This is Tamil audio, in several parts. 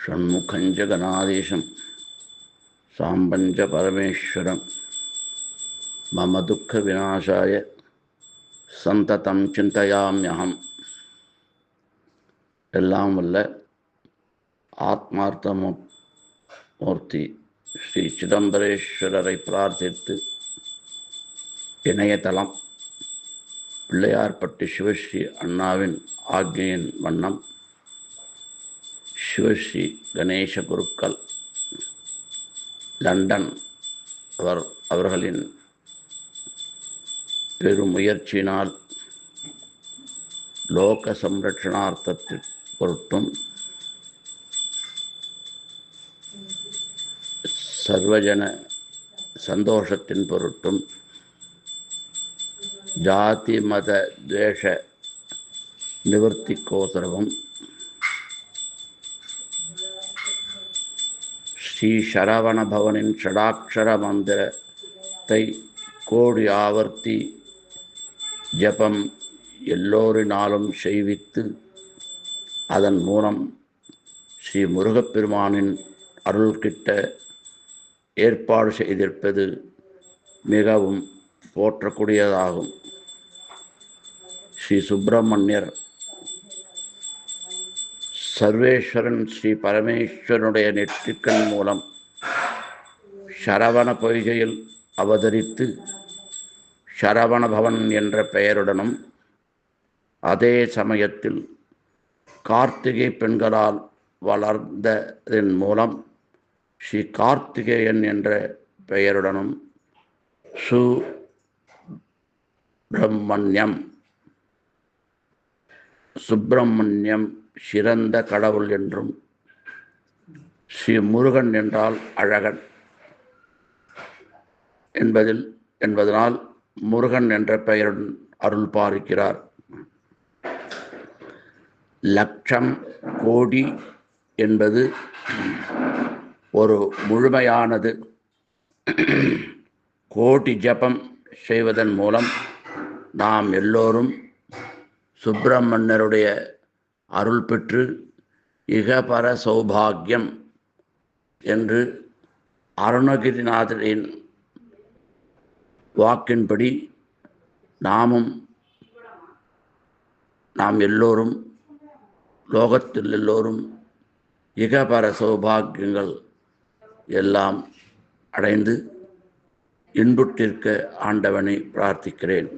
षण्मुखं च गणाधीशं साम्बं च परमेश्वरं मम दुःखविनाशाय सन्ततं चिन्तयाम्यहम्. எல்லாம் வல்ல ஆத்மார்த்த மூர்த்தி ஸ்ரீ சிதம்பரேஸ்வரரை பிரார்த்தித்து இணையதளம் பிள்ளையார்பட்டி சிவஸ்ரீ அண்ணாவின் ஆக்ஞையின் வண்ணம் சிவஸ்ரீ கணேச குருக்கள் லண்டன் அவர்களின் பெருமுயற்சியினால் லோக சம்ரட்சணார்த்தத்தின் பொருட்டும் சர்வஜன சந்தோஷத்தின் பொருட்டும் ஜாதி மத துவேஷ நிவர்த்திக்கோசரமும் ஸ்ரீ சரவண பவனின் ஷடாட்சர மந்திரத்தை கோடி ஆவர்த்தி ஜபம் எல்லோரினாலும் செய்வித்து அதன் மூலம் ஸ்ரீ முருகப்பெருமானின் அருள் கிட்ட ஏற்பாடு செய்திருப்பது மிகவும் போற்றக்கூடியதாகும். ஸ்ரீ சுப்பிரமணியர் சர்வேஸ்வரன் ஸ்ரீ பரமேஸ்வரனுடைய நெற்றிக்கண் மூலம் சரவண பொய்கையில் அவதரித்து சரவண பவன் என்ற பெயருடனும் அதே சமயத்தில் கார்த்திகை பெண்களால் வளர்ந்ததன் மூலம் ஸ்ரீ கார்த்திகேயன் என்ற பெயருடனும் சுப்பிரமணியம் சிறந்த கடவுள் என்றும் ஸ்ரீ முருகன் என்றால் அழகன் என்பதனால் முருகன் என்ற பெயருடன் அருள் பாலிக்கிறார். லட்சம் கோடி என்பது ஒரு முழுமையானது. கோடி ஜபம் செய்வதன் மூலம் நாம் எல்லோரும் சுப்பிரமணியருடைய அருள் பெற்று இகபர சௌபாகியம் என்று அருணகிரிநாதரின் வாக்கின்படி நாம் எல்லோரும் லோகத்தில் எல்லோரும் இகபர சௌபாகியங்கள் எல்லாம் அடைந்து இன்புற்றிருக்க ஆண்டவனை பிரார்த்திக்கிறேன்.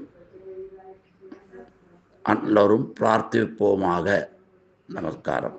எல்லோரும் பிரார்த்திப்போமாக. நமஸ்காரம்.